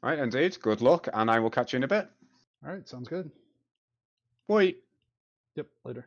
Right, indeed. Good luck, and I will catch you in a bit. All right, sounds good. Bye. Yep, later.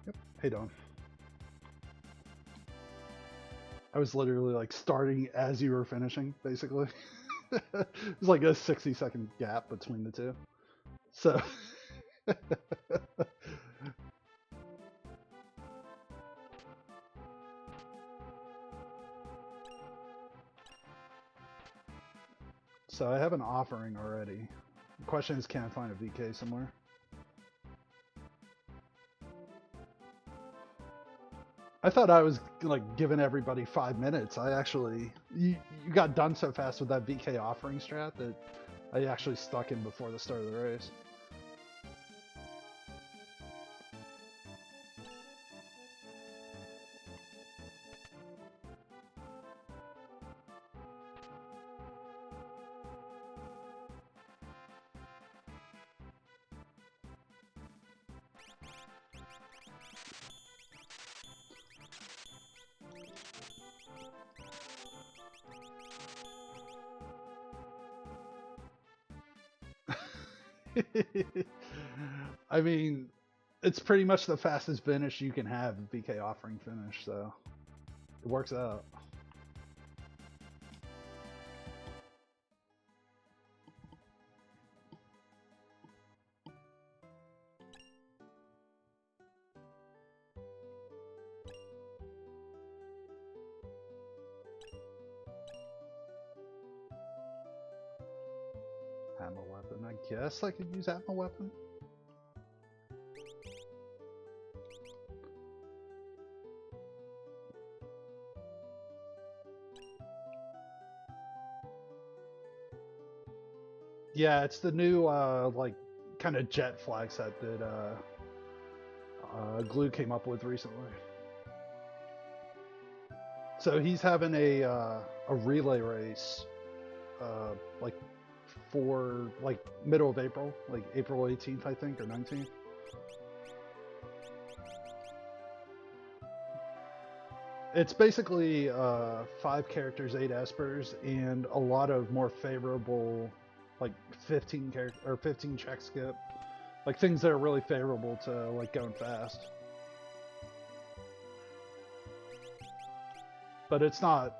Yep. Hey, Don. I was literally like starting as you were finishing, basically. It was like a 60-second gap between the two. So. So I have an offering already. The question is, can I find a VK somewhere? I thought I was like giving everybody 5 minutes. I actually, you got done so fast with that VK offering strat that I actually stuck in before the start of the race. I mean, it's pretty much the fastest finish you can have, VK offering finish, so it works out. Ammo weapon, I guess I could use ammo weapon. Yeah, it's the new like kind of jet flag set that Glue came up with recently. So he's having a relay race, like for like middle of April, like April 18th, I think, or 19th. It's basically 5 characters, 8 espers, and a lot of more favorable, like 15 character or 15 check skip, like things that are really favorable to like going fast. But it's not.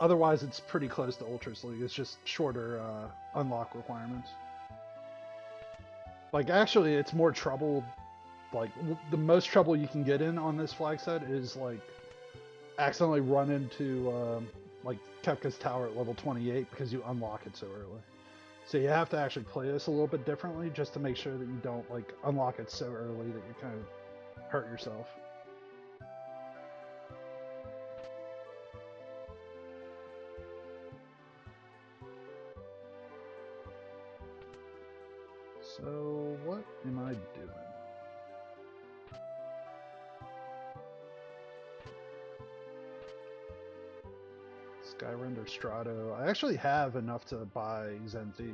Otherwise, it's pretty close to Ultras League. It's just shorter unlock requirements. Like actually, it's more trouble. Like the most trouble you can get in on this flag set is like accidentally run into like Kefka's Tower at level 28 because you unlock it so early. So you have to actually play this a little bit differently just to make sure that you don't like unlock it so early that you kind of hurt yourself. So what am I doing? Skyrender Strato. I actually have enough to buy Zen Thief.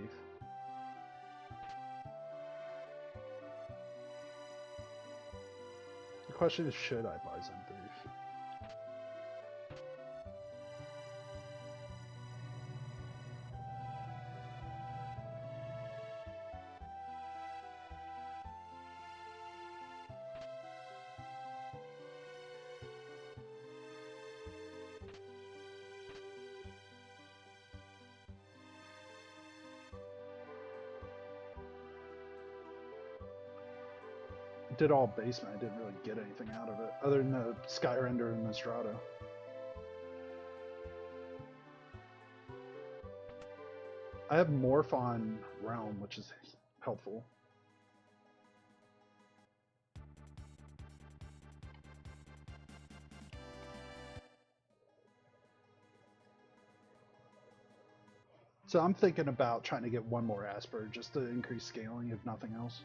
The question is, should I buy Zen Thief? Did all basement. I didn't really get anything out of it other than the Skyrender and the Strato. I have Morph on Realm, which is helpful. So I'm thinking about trying to get one more Asper just to increase scaling, if nothing else.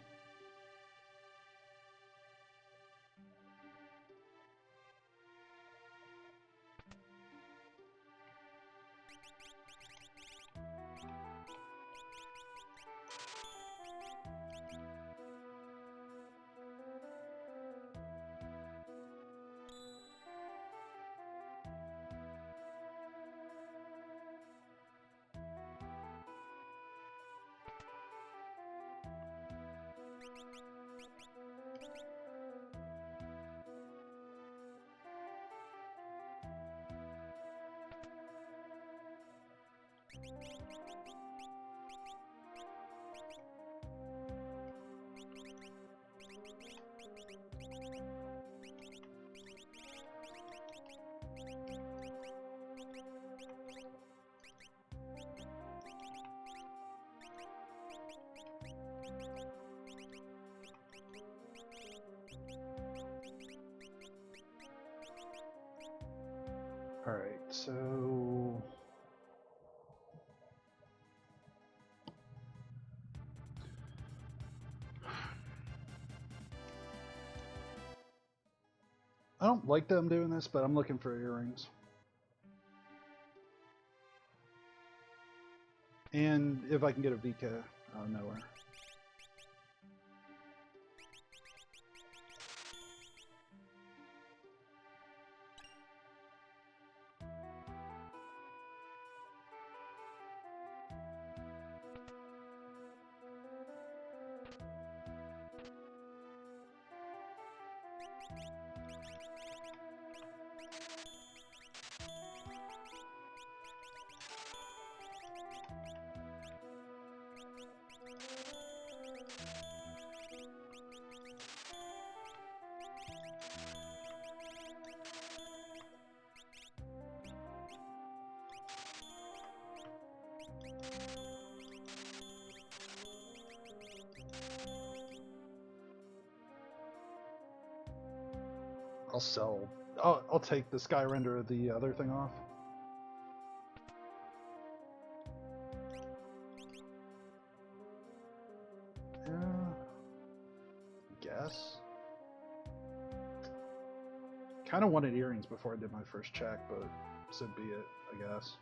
Alright, so... I don't like them doing this, but I'm looking for earrings. And if I can get a VK out of nowhere. I'll sell. I'll take the Skyrender of the other thing off. Yeah. Guess. Kind of wanted earrings before I did my first check, but so be it, I guess.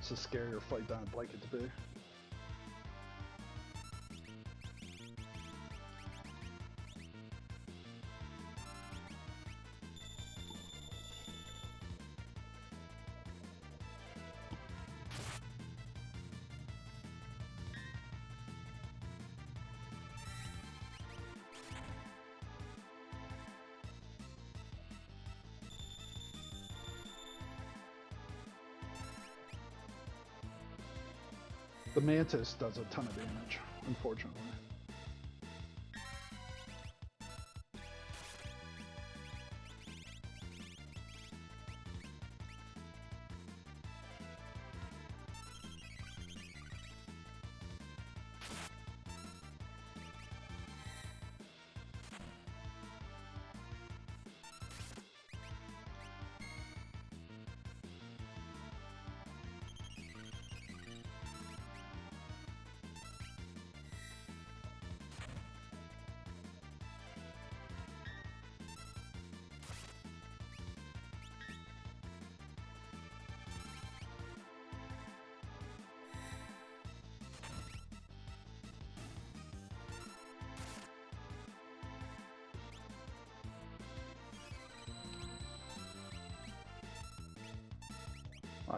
It's a scarier fight than I'd like it to be. The Mantis does a ton of damage, unfortunately.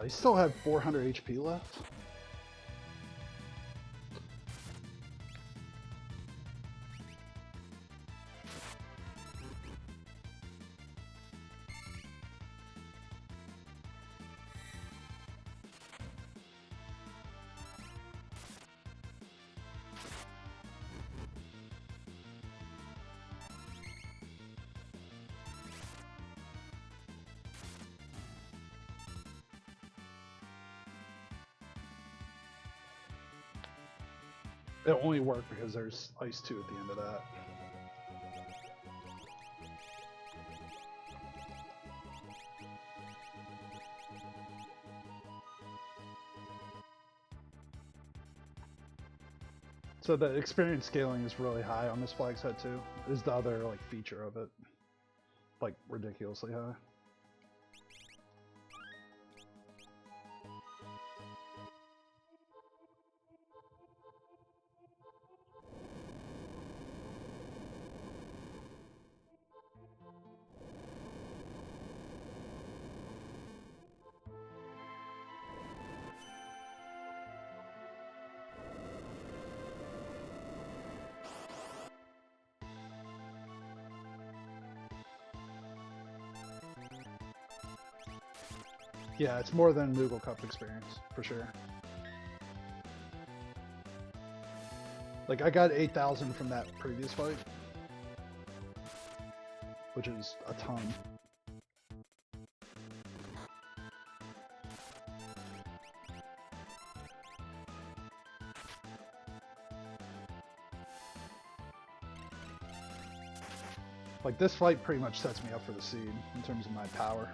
He still had 400 HP left. It only worked because there's Ice 2 at the end of that. So the experience scaling is really high on this flag set too. Is the other like feature of it. Like ridiculously high. Yeah, it's more than Moogle Cup experience, for sure. Like, I got 8,000 from that previous fight, which is a ton. Like, this fight pretty much sets me up for the seed in terms of my power.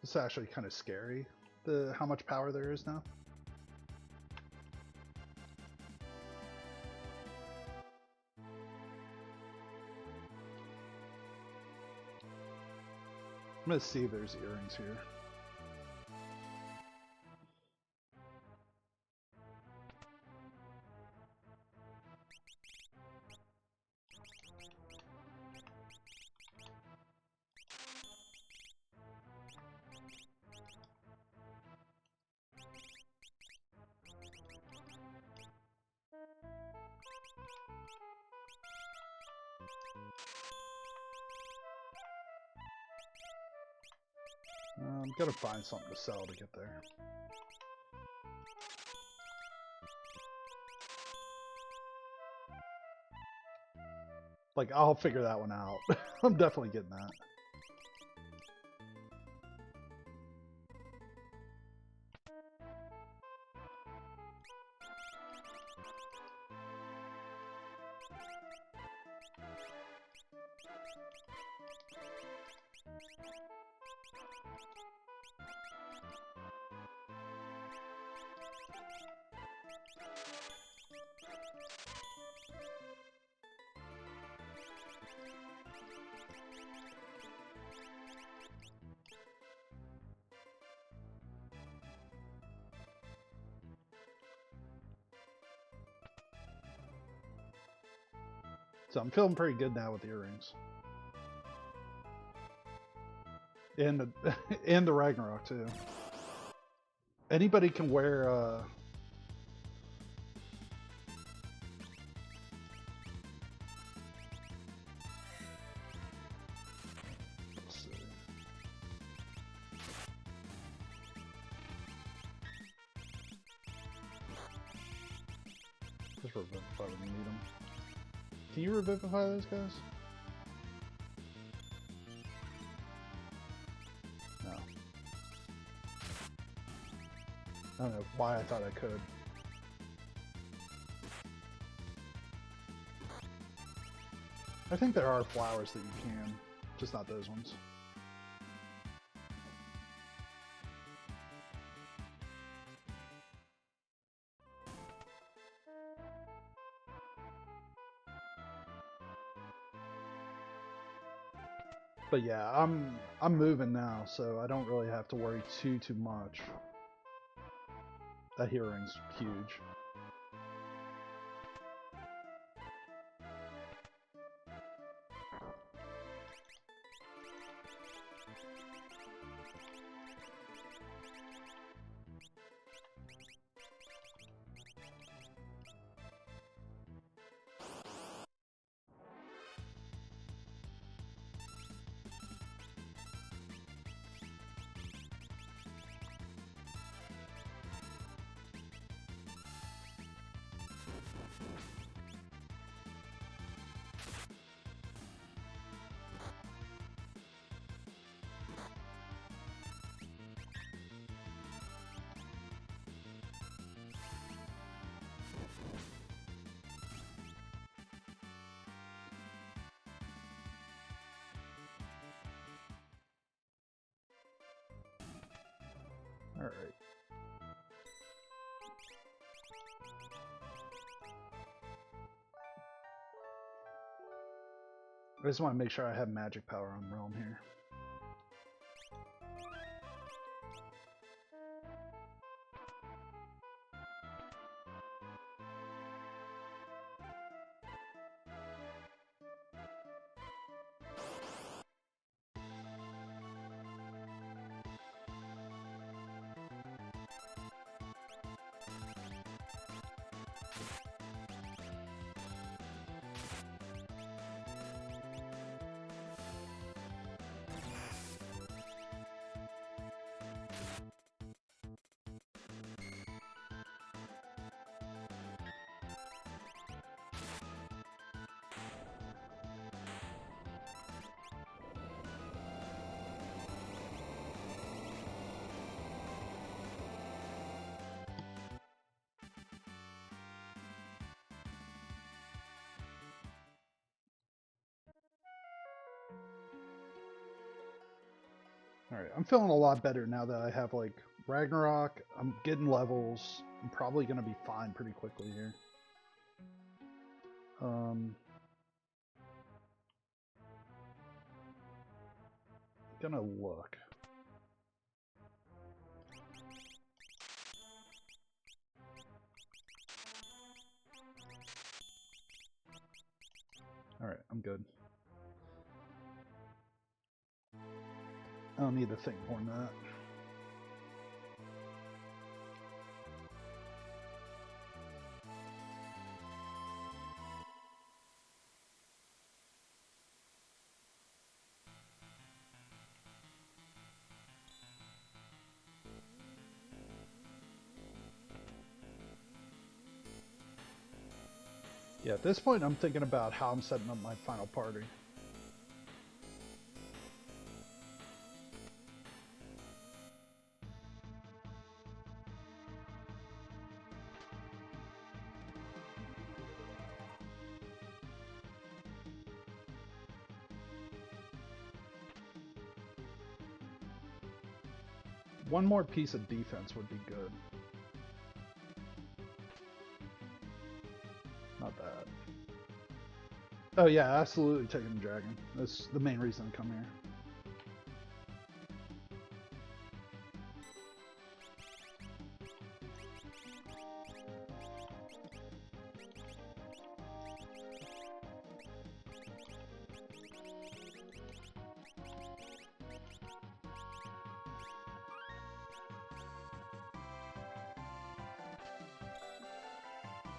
It's actually kind of scary, how much power there is now. I'm gonna see if there's earrings here. I'm gonna find something to sell to get there. Like, I'll figure that one out. I'm definitely getting that. So I'm feeling pretty good now with the earrings. And the, and the Ragnarok too. Anybody can wear let's see. Just revivify when you need them. Can you revivify those guys? No. I don't know why I thought I could. I think there are flowers that you can, just not those ones. But yeah, I'm moving now, so I don't really have to worry too much. That hearing's huge. Alright. I just want to make sure I have magic power on Realm here. Alright, I'm feeling a lot better now that I have, like, Ragnarok. I'm getting levels. I'm probably going to be fine pretty quickly here. Gonna look. Alright, I'm good. I don't need to think more than that. Yeah, at this point I'm thinking about how I'm setting up my final party. One more piece of defense would be good. Not bad. Oh yeah, absolutely taking the dragon. That's the main reason I come here.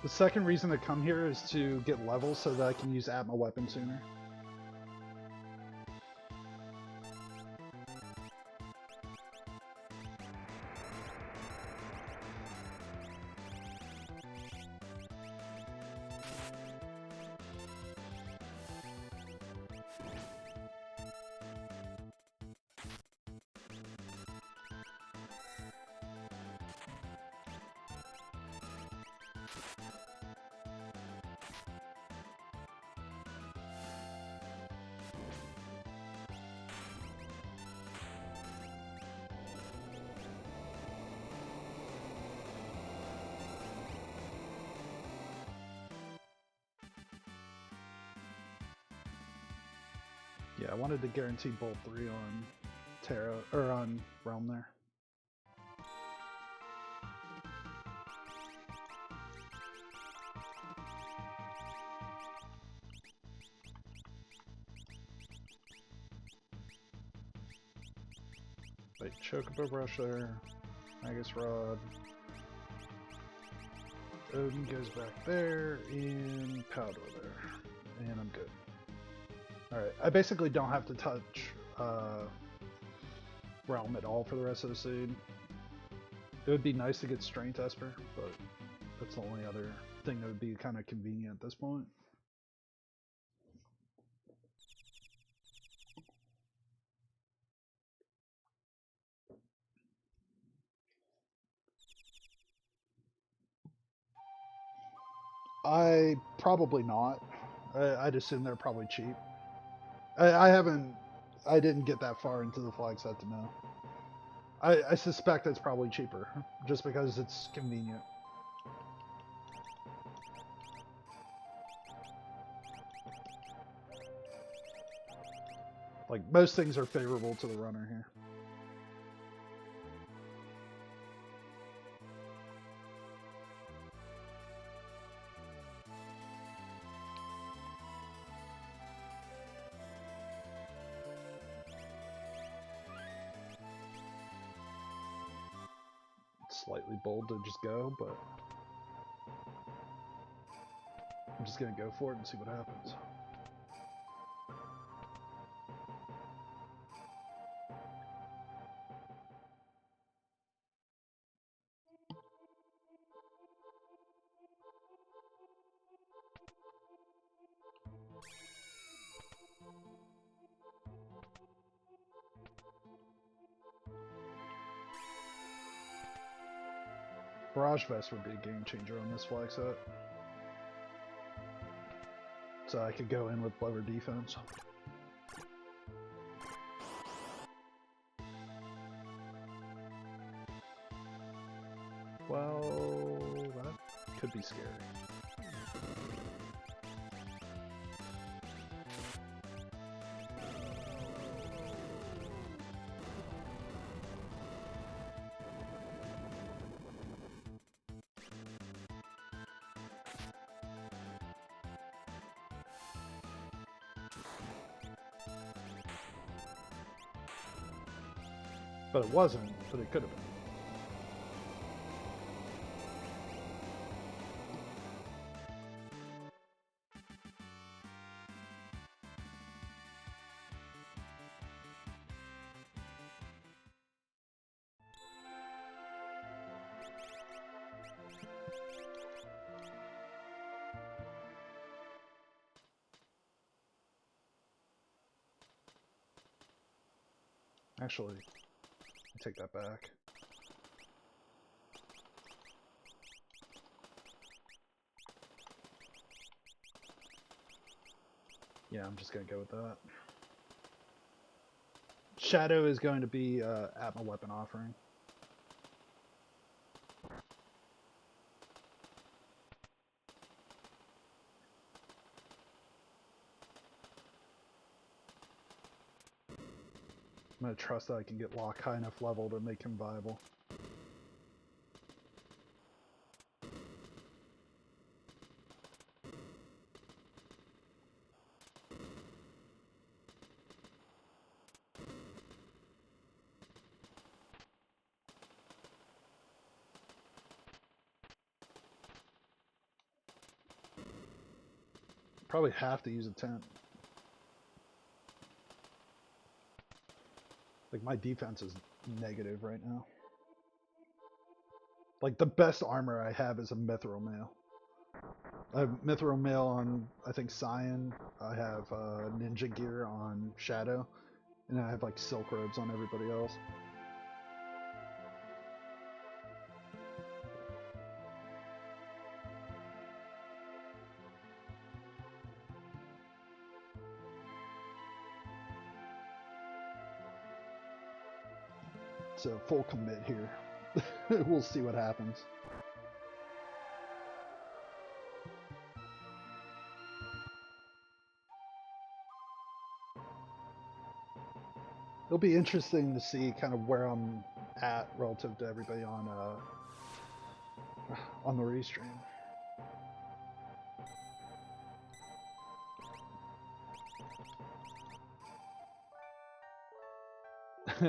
The second reason to come here is to get levels so that I can use Atma weapon sooner. Yeah, I wanted to guarantee Bolt 3 on Terra, or on Realm there. Wait, Chocobo Brush there, Magus Rod. Odin goes back there, and Powder there, and I'm good. Alright, I basically don't have to touch Realm at all for the rest of the seed. It would be nice to get Strength Esper, but that's the only other thing that would be kind of convenient at this point. Probably not. I'd assume they're probably cheap. I didn't get that far into the flag set to know. I suspect it's probably cheaper, just because it's convenient. Like, most things are favorable to the runner here. Slightly bold to just go, but I'm just gonna go for it and see what happens. Barrage Vest would be a game changer on this flag set. So I could go in with lower defense. Well, that could be scary. But it wasn't, but it could have been. Actually, I take that back. Yeah, I'm just gonna go with that. Shadow is going to be at my weapon offering. I'm gonna trust that I can get Locke high enough level to make him viable. Probably have to use a tent. Like, my defense is negative right now. Like, the best armor I have is a mithril mail. I have mithril mail on, I think, Cyan. I have ninja gear on Shadow. And I have, like, silk robes on everybody else. So, full commit here. We'll see what happens. It'll be interesting to see kind of where I'm at relative to everybody on the Restream.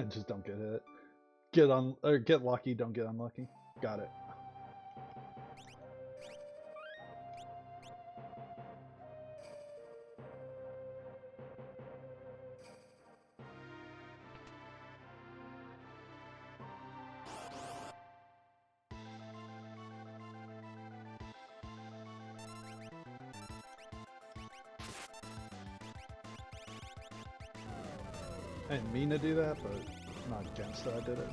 Just don't get hit. Get lucky, don't get unlucky. Got it. I didn't mean to do that, but I'm not against that I did it.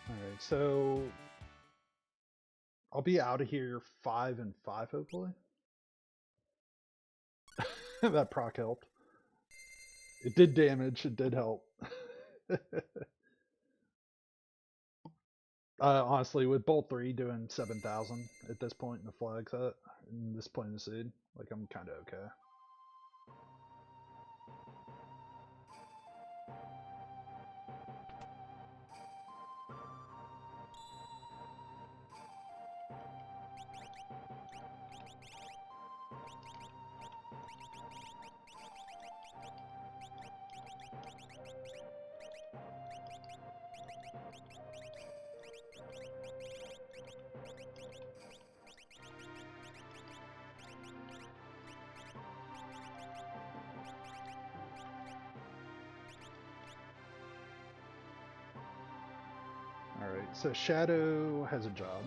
Alright, so I'll be out of here 5 and 5, hopefully. That proc helped. It did damage, it did help. Honestly, with Bolt 3 doing 7,000 at this point in the flag set, in this point in the seed, like, I'm kind of okay. Alright, so Shadow has a job.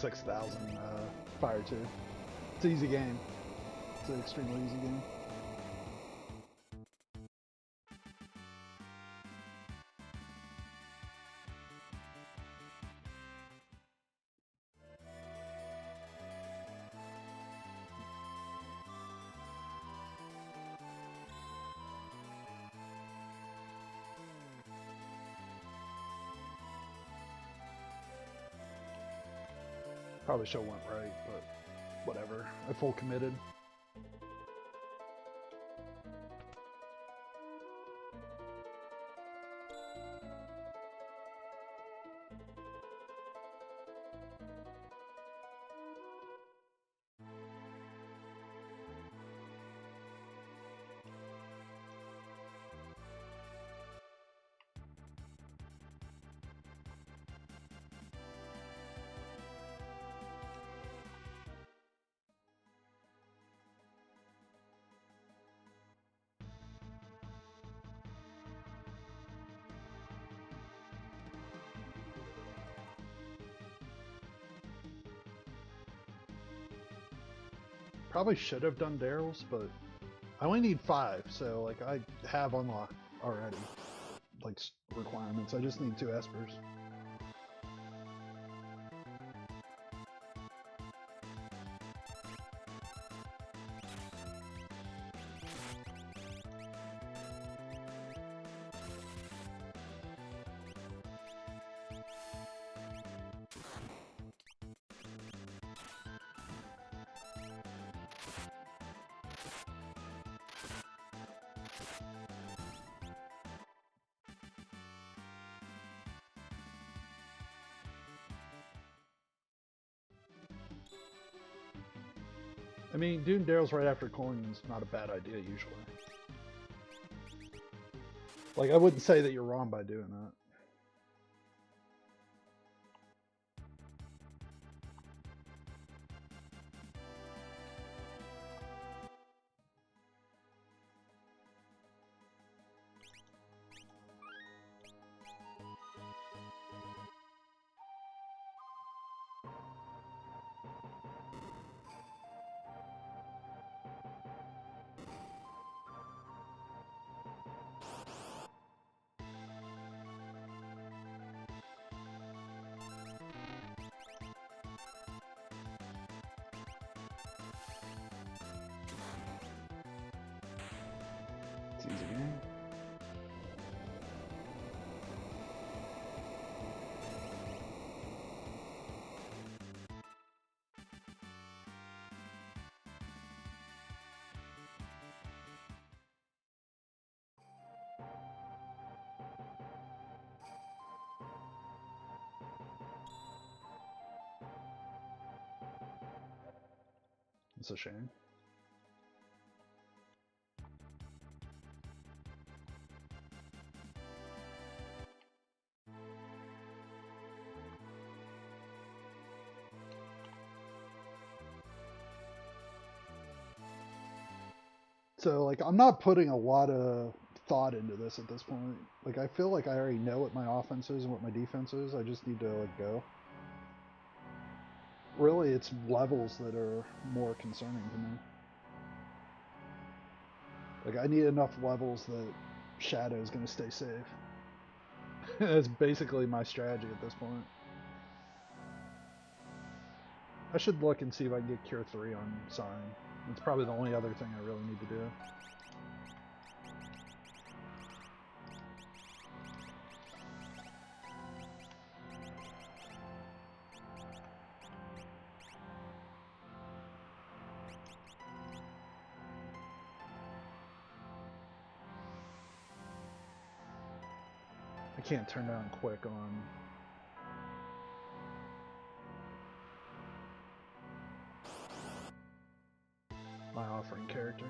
6,000 fire too. It's an easy game. It's an extremely easy game. Probably should have went right, but whatever. I full committed. Probably should have done Daryl's, but I only need 5, so like I have unlocked already, like requirements. I just need 2 espers. I mean, doing Daryl's right after coin is not a bad idea usually. Like, I wouldn't say that you're wrong by doing that. It's easy game. It's a shame. So, like, I'm not putting a lot of thought into this at this point. Like, I feel like I already know what my offense is and what my defense is. I just need to, like, go. Really, it's levels that are more concerning to me. Like, I need enough levels that Shadow is going to stay safe. That's basically my strategy at this point. I should look and see if I can get Cure 3 on Sign. It's probably the only other thing I really need to do. I can't turn down quick on my offering character.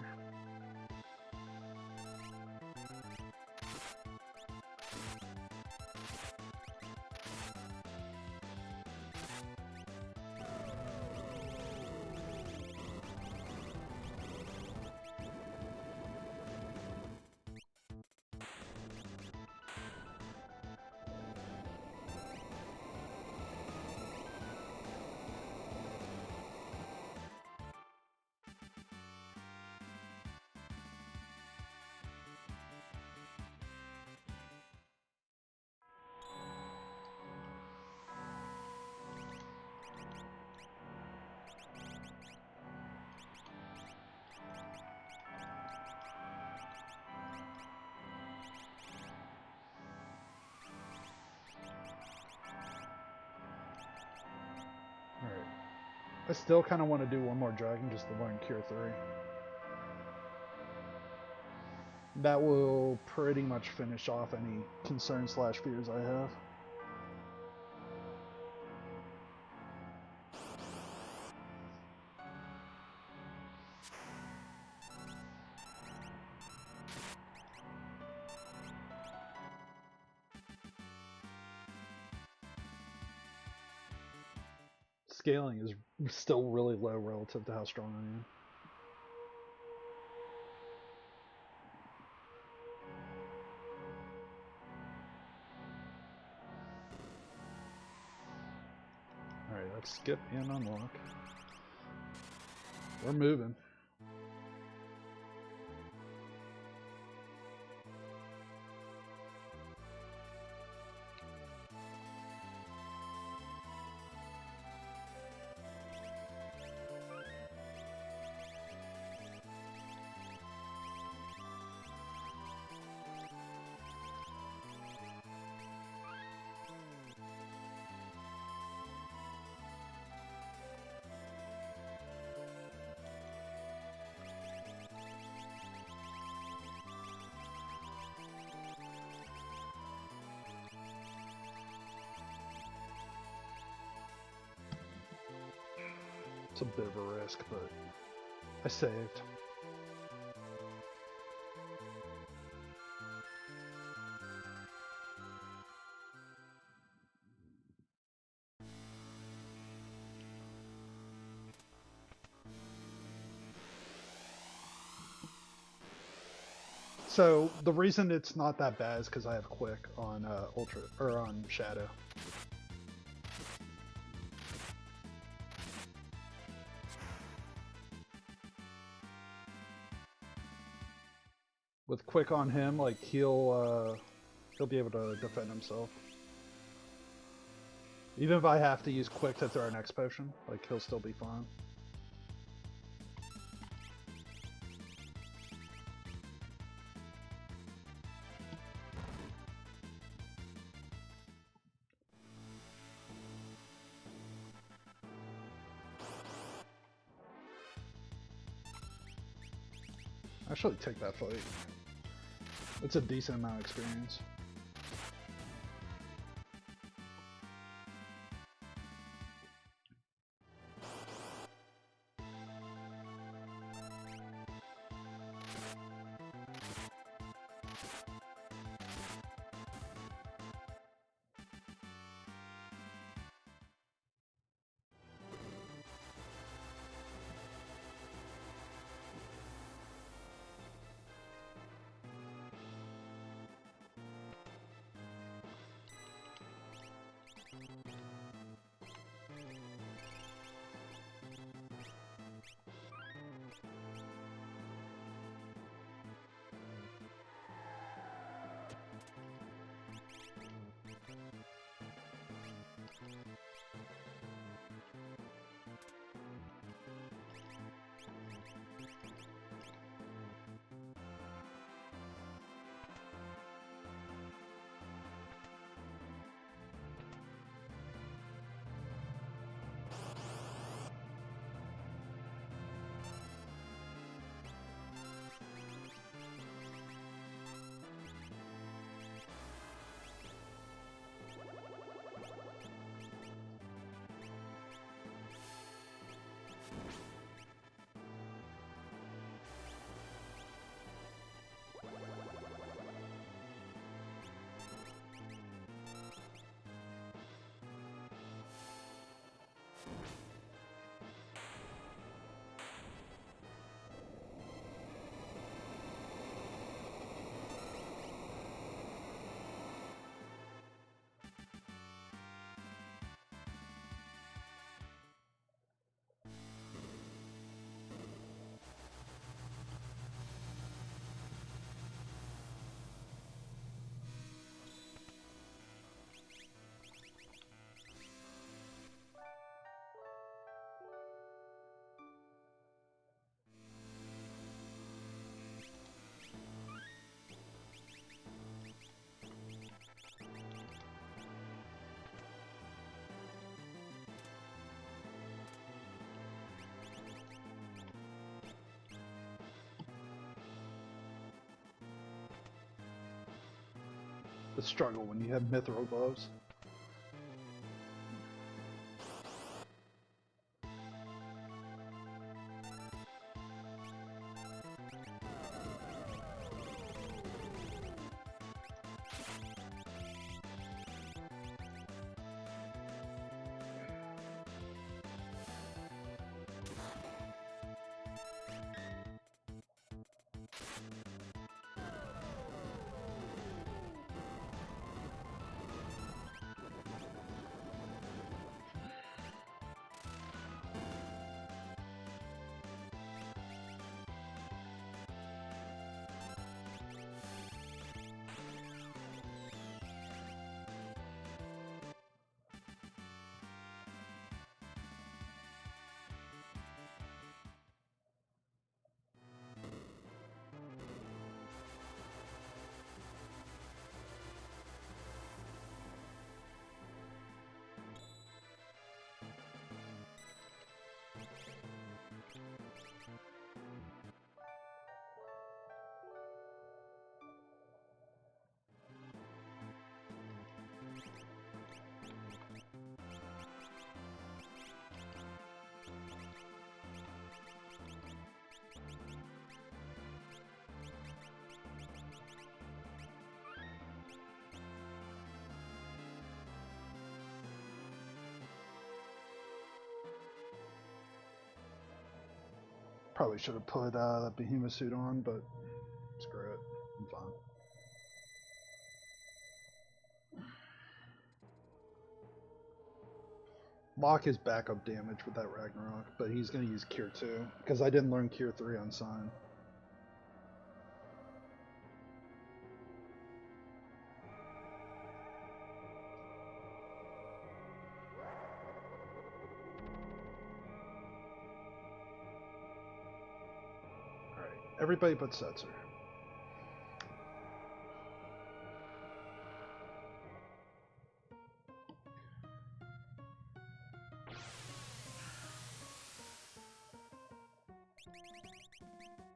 I still kind of want to do one more dragon just to learn Cure 3. That will pretty much finish off any concerns / fears I have. Scaling is still really low relative to how strong I am. Alright, let's skip and unlock. We're moving. It's a bit of a risk, but I saved. So the reason it's not that bad is because I have quick on Ultra or on Shadow. With quick on him, like he'll be able to defend himself. Even if I have to use quick to throw an X potion, like he'll still be fine. Actually, take that fight. It's a decent amount of experience. the struggle when you have mithril gloves. Probably should have put that behemoth suit on, but screw it. I'm fine. Lock his backup damage with that Ragnarok, but he's going to use Cure 2, because I didn't learn Cure 3 on Sign. Alright, everybody but Setzer.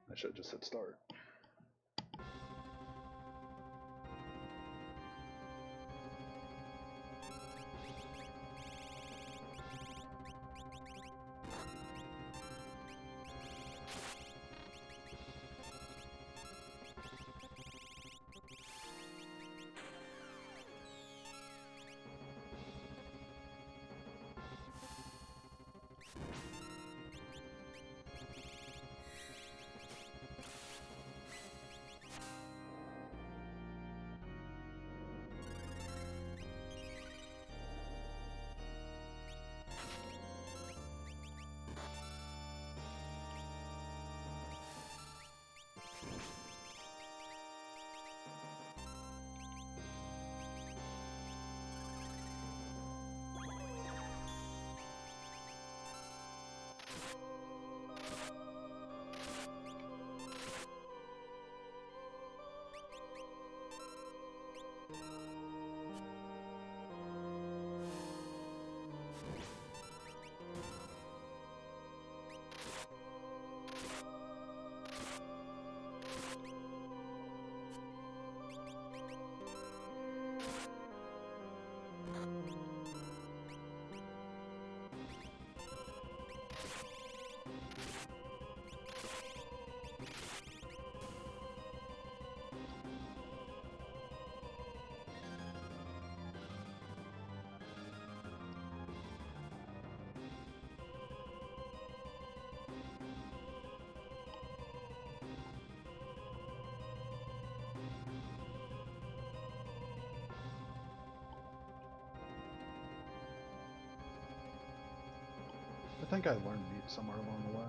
I should have just hit start. I think I learned mute somewhere along the way.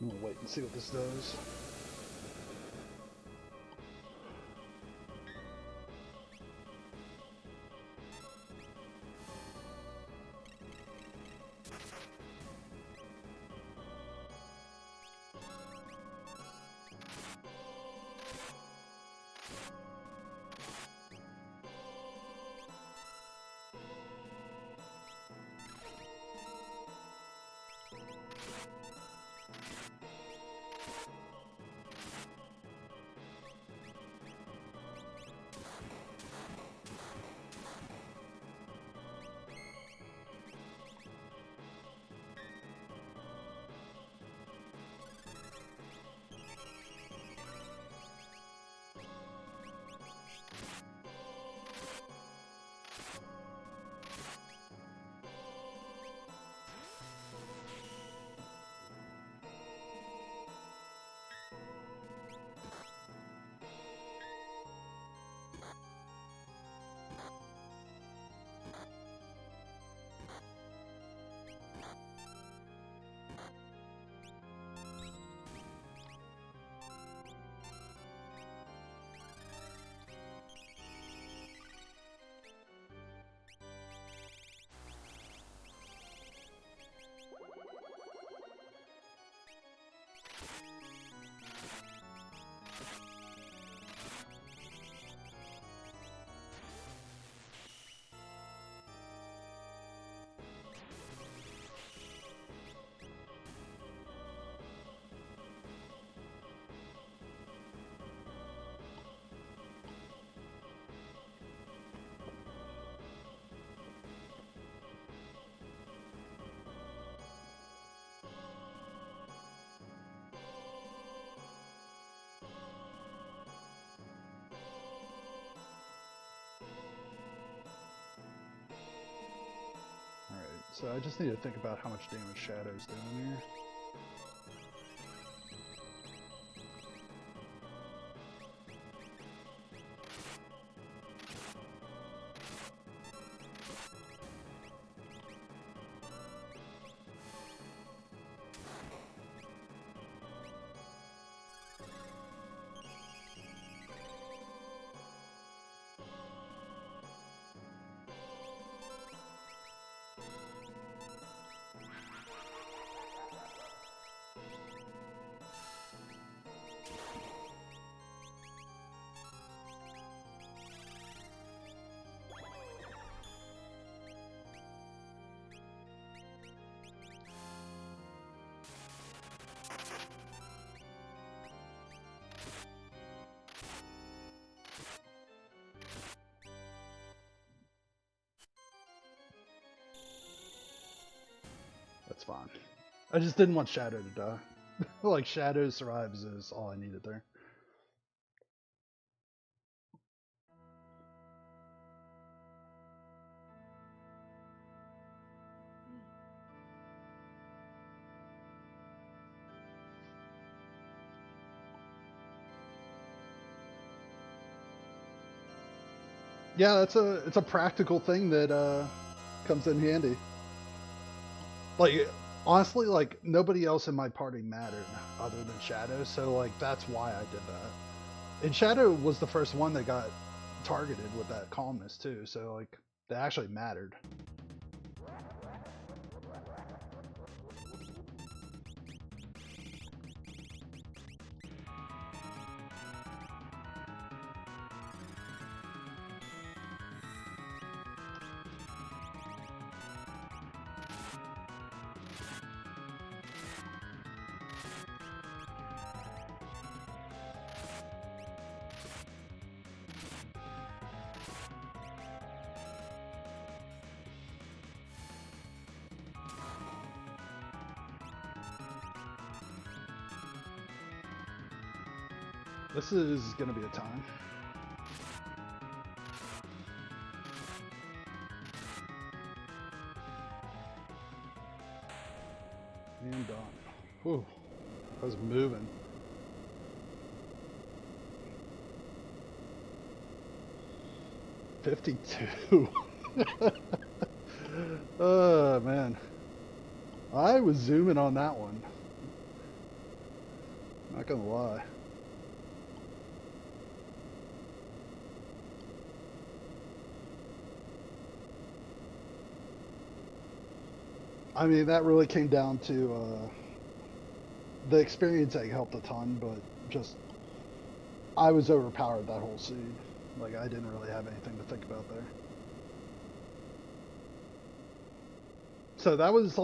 I'm gonna wait and see what this does. Alright, so I just need to think about how much damage Shadow's doing here. That's fine. I just didn't want Shadow to die. Like, Shadow survives is all I needed there. Yeah, it's a practical thing that comes in handy. Like, honestly, like, nobody else in my party mattered other than Shadow, so like that's why I did that. And Shadow was the first one that got targeted with that calmness too, so like that actually mattered. This is gonna be a time. And done. Whew. I was moving. $52. Oh man. I was zooming on that one. Not gonna lie. I mean, that really came down to the experience egg helped a ton, but just I was overpowered that whole seed. Like I didn't really have anything to think about there. So that was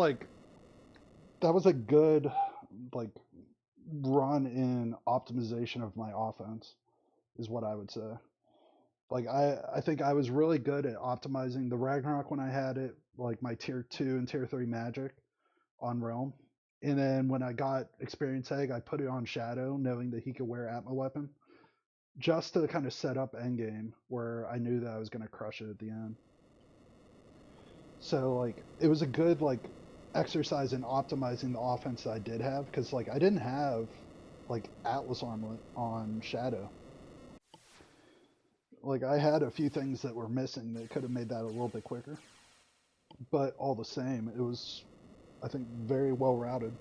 a good like run in optimization of my offense is what I would say. Like I think I was really good at optimizing the Ragnarok when I had it, like my tier 2 and tier 3 magic on Realm. And then when I got Experience Egg, I put it on Shadow, knowing that he could wear Atma Weapon, just to kind of set up endgame where I knew that I was going to crush it at the end. So like it was a good like exercise in optimizing the offense that I did have because like I didn't have like Atlas Armlet on Shadow. Like I had a few things that were missing that could have made that a little bit quicker, but all the same, it was I think very well routed.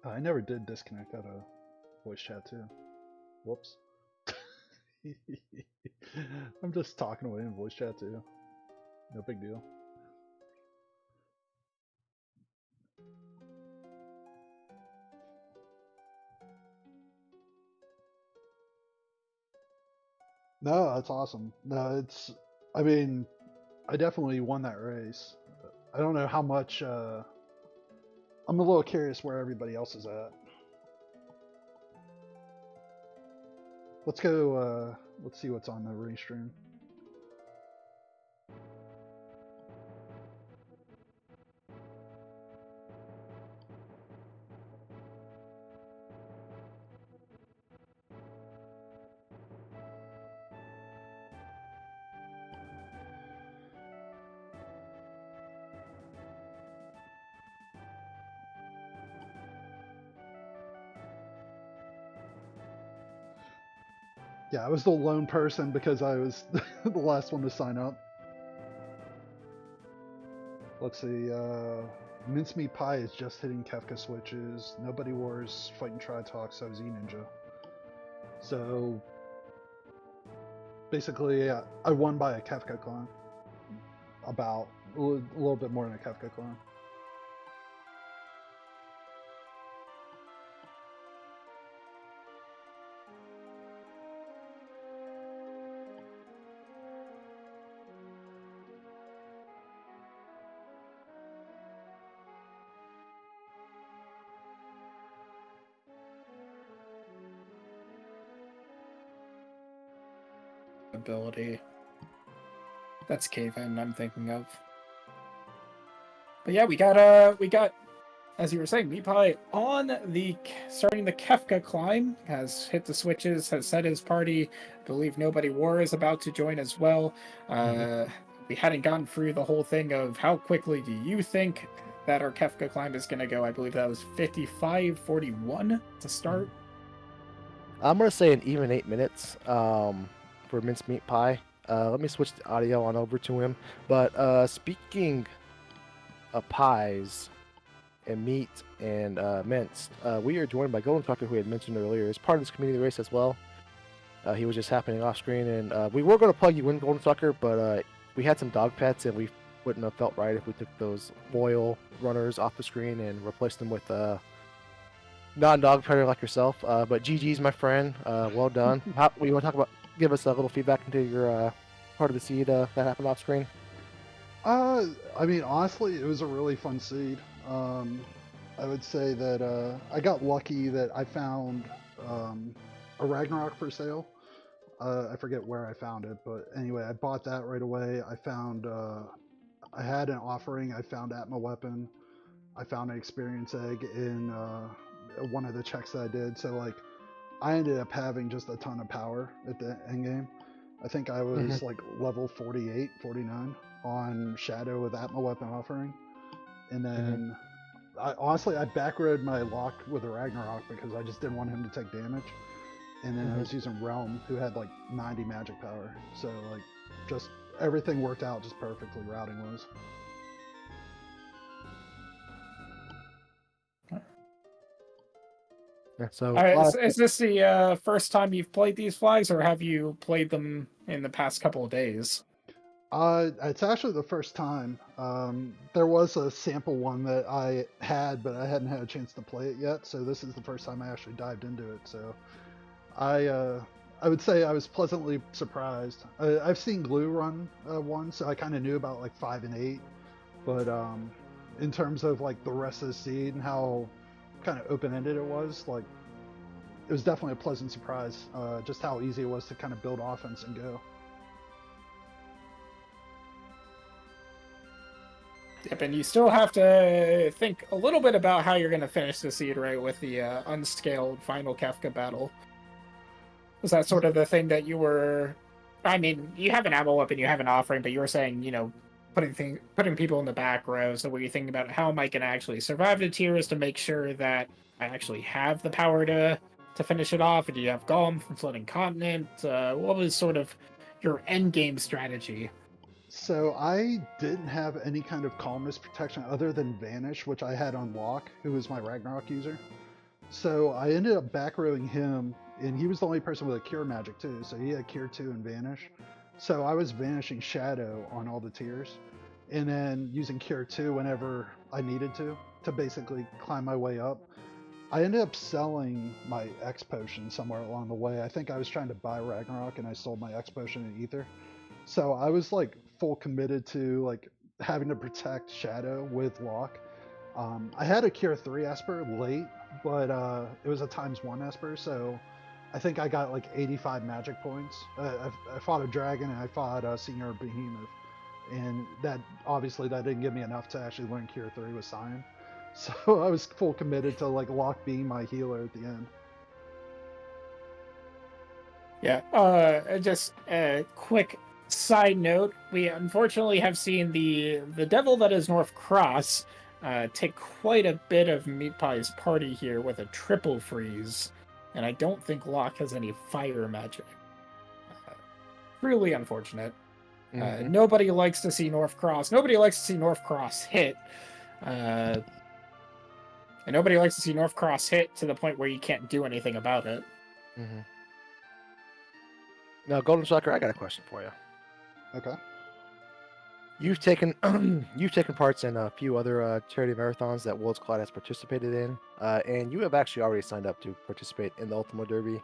I never did disconnect out of voice chat too. Whoops. I'm just talking away in voice chat too. No big deal. No, that's awesome. No, it's. I mean, I definitely won that race. I don't know how much. I'm a little curious where everybody else is at. Let's go. Let's see what's on the Restream. Yeah, I was the lone person because I was the last one to sign up. Let's see. Mincemeat Pie is just hitting Kefka switches. Nobody Wars fighting Tritalk, so Z Ninja. So basically, I won by a Kefka clone. About a little bit more than a Kefka clone. Ability. That's Cave-In I'm thinking of. But yeah, we got as you were saying, Meat Pie on the starting the Kefka climb, has hit the switches, has set his party. I believe Nobody War is about to join as well. We hadn't gotten through the whole thing of how quickly do you think that our Kefka climb is going to go. I believe that was 55:41 to start. I'm gonna say an even 8 minutes for Mincemeat Pie. Let me switch the audio on over to him. But speaking of pies and meat and minced, we are joined by GoldenShocker, who we had mentioned earlier, as part of this community race as well. He was just happening off screen, and we were going to plug you in, GoldenShocker, but we had some dog pets, and we wouldn't have felt right if we took those loyal runners off the screen and replaced them with non-dog predator like yourself. But GG's, my friend. Well done. What do you want to talk about? Give us a little feedback into your part of the seed that happened off screen. I mean, honestly, it was a really fun seed. I would say that I got lucky that I found a Ragnarok for sale. I forget where I found it, but anyway, I bought that right away. I found I had an offering. I found Atma Weapon. I found an Experience Egg in one of the checks that I did. So like, I ended up having just a ton of power at the end game. I think I was like level 48, 49 on Shadow with Atma Weapon offering. And then honestly, I backrode my lock with a Ragnarok because I just didn't want him to take damage. and then I was using Realm, who had like 90 magic power. So like, just everything worked out just perfectly routing wise. Yeah, so Is this the first time you've played these flags, or have you played them in the past couple of days? It's actually the first time. There was a sample one that I had, but I hadn't had a chance to play it yet. So this is the first time I actually dived into it. So I would say I was pleasantly surprised. I've seen Glue run one, so I kind of knew about like 5 and 8, but in terms of like the rest of the seed and how kind of open-ended it was, like it was definitely a pleasant surprise. Just how easy it was to kind of build offense and go. Yep, and you still have to think a little bit about how you're going to finish the seed, right, with the unscaled final Kefka battle. Was that sort of the thing that you were... I mean, you have an ammo weapon, you have an offering, but you were saying, you know, putting people in the back row, so were you thinking about how am I going to actually survive the tiers to make sure that I actually have the power to finish it off? And do you have Golem from Floating Continent? What was sort of your end game strategy? So I didn't have any kind of calmness protection other than Vanish, which I had on Lock, who was my Ragnarok user. So I ended up back rowing him, and he was the only person with a Cure magic too, so he had Cure 2 and Vanish. So I was vanishing Shadow on all the tiers, and then using Cure 2 whenever I needed to basically climb my way up. I ended up selling my X potion somewhere along the way. I think I was trying to buy Ragnarok, and I sold my X potion in Ether. So I was like full committed to like having to protect Shadow with Lock. I had a Cure 3 Esper late, but it was a ×1 Esper, so I think I got like 85 magic points. I fought a dragon and I fought a Senior Behemoth, and that obviously that didn't give me enough to actually learn Cure 3 with Scion. So I was full committed to like Lock being my healer at the end. Yeah, just a quick side note, we unfortunately have seen the devil that is North Cross take quite a bit of Meat Pie's party here with a triple freeze, and I don't think Locke has any fire magic. Really unfortunate. Nobody likes to see North Cross. Nobody likes to see North Cross hit. And nobody likes to see North Cross hit to the point where you can't do anything about it. Now, GoldenShocker, I got a question for you. Okay. You've taken parts in a few other charity marathons that Worlds Cloud has participated in, and you have actually already signed up to participate in the Ultima Derby.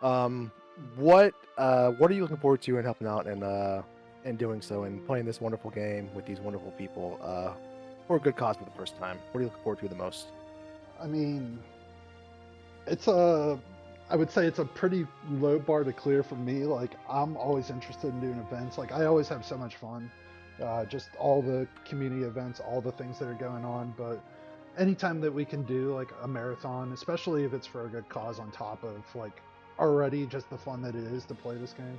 What are you looking forward to in helping out and doing so and playing this wonderful game with these wonderful people for a good cause for the first time? What are you looking forward to the most? I mean, I would say it's a pretty low bar to clear for me. Like, I'm always interested in doing events. Like, I always have so much fun. Just all the community events, all the things that are going on. But anytime that we can do like a marathon, especially if it's for a good cause on top of like already just the fun that it is to play this game,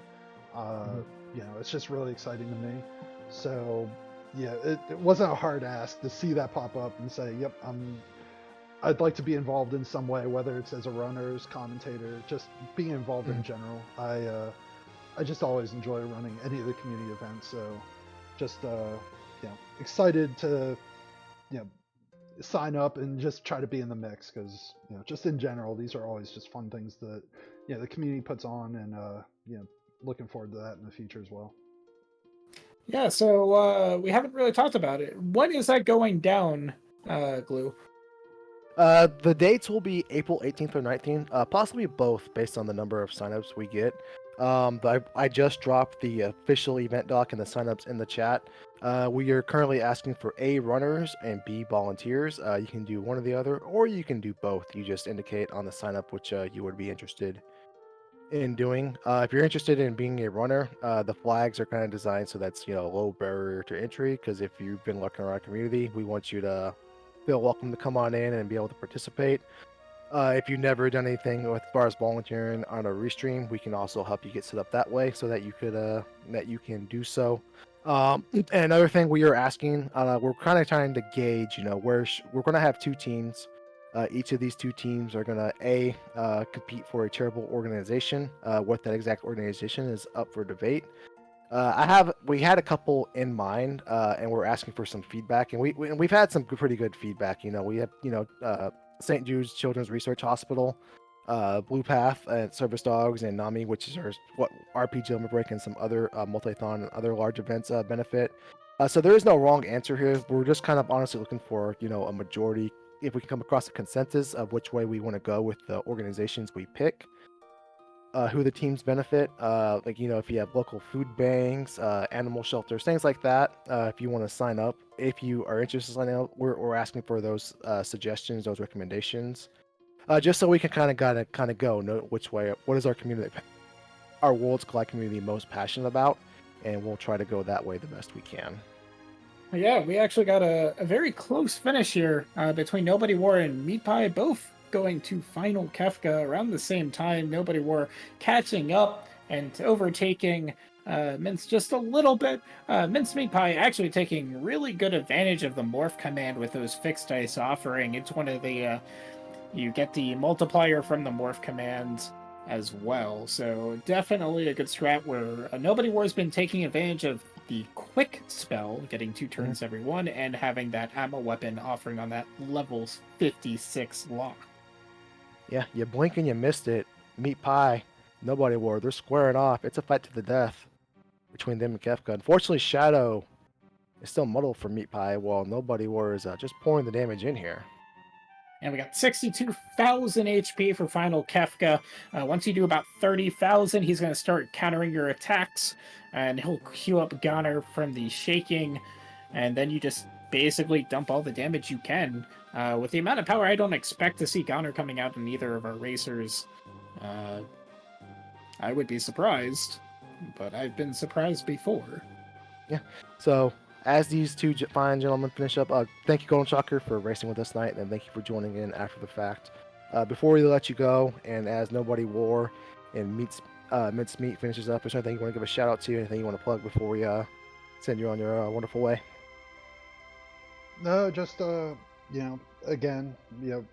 you know, it's just really exciting to me. So yeah, it wasn't a hard ask to see that pop up and say, yep, I'd like to be involved in some way, whether it's as a runner, as commentator, just being involved in general. I just always enjoy running any of the community events. So just you know, excited to sign up and just try to be in the mix, because just in general, these are always just fun things that the community puts on, and looking forward to that in the future as well. Yeah, so we haven't really talked about it. When is that going down, Glue? The dates will be April 18th or 19th, possibly both based on the number of signups we get. But I just dropped the official event doc and the signups in the chat. We are currently asking for A, runners, and B, volunteers. You can do one or the other, or you can do both. You just indicate on the signup which you would be interested in doing. If you're interested in being a runner, the flags are kind of designed so that's low barrier to entry, because if you've been looking around our community, we want you to feel welcome to come on in and be able to participate. If you've never done anything as far as volunteering on a Restream, we can also help you get set up that way so that you could that you can do so. And another thing we are asking, we're kind of trying to gauge, we're going to have two teams. Each of these two teams are gonna compete for a charitable organization. What that exact organization is up for debate. We had a couple in mind, and we're asking for some feedback, and we've had some pretty good feedback. We have St. Jude's Children's Research Hospital, Blue Path, and Service Dogs, and NAMI, which is what RPG Limit Break and some other multi-thon and other large events benefit. So there is no wrong answer here. We're just kind of honestly looking for a majority. If we can come across a consensus of which way we want to go with the organizations we pick. Who the teams benefit, if you have local food banks, animal shelters, things like that. If you want to sign up, if you are interested in signing up, we're asking for those suggestions, those recommendations, just so we can kind of know which way, what is our Worlds Collide community most passionate about, and we'll try to go that way the best we can. Yeah, we actually got a very close finish here between Nobody War and Meat Pie, both going to Final Kefka around the same time. Nobody War catching up and overtaking Mince just a little bit. Mince Meat Pie actually taking really good advantage of the morph command with those fixed dice offering. It's one of the you get the multiplier from the morph commands as well. So definitely a good strat where Nobody War has been taking advantage of the quick spell, getting 2 turns every one, and having that ammo weapon offering on that level 56 lock. Yeah, you blink and you missed it. Meat Pie, Nobody War, they're squaring off. It's a fight to the death between them and Kefka. Unfortunately, Shadow is still muddled for Meat Pie, while Nobody War is just pouring the damage in here. And we got 62,000 HP for Final Kefka. Once you do about 30,000, he's going to start countering your attacks, and he'll queue up Goner from the shaking, and then you just basically dump all the damage you can. With the amount of power, I don't expect to see Goner coming out in either of our racers. I would be surprised, but I've been surprised before. Yeah, so as these two fine gentlemen finish up, thank you, GoldenShocker, for racing with us tonight, and thank you for joining in after the fact. Before we let you go, and as Nobody War and Mince Meat finishes up, is there anything you want to give a shout out to? Anything you want to plug before we send you on your wonderful way? No, just again,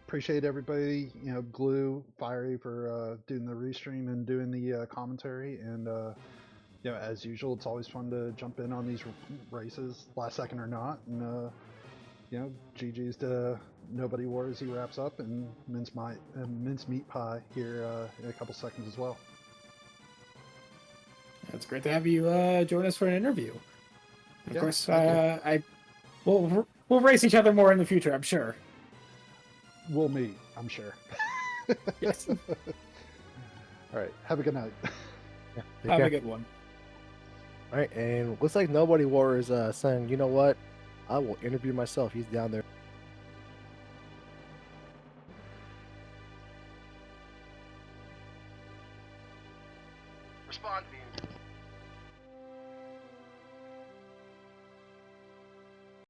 appreciate everybody, Glue, Fiery for doing the restream and doing the commentary, and as usual, it's always fun to jump in on these races, last second or not, and GG's to Nobody War as he wraps up, and Mince Meat Pie here in a couple seconds as well. It's great to have you join us for an interview. Of course, we'll race each other more in the future, I'm sure. We'll meet, I'm sure. Yes. All right, have a good night. Yeah, have a good one. All right, and looks like Nobody War is saying, you know what? I will interview myself. He's down there. Respond beam.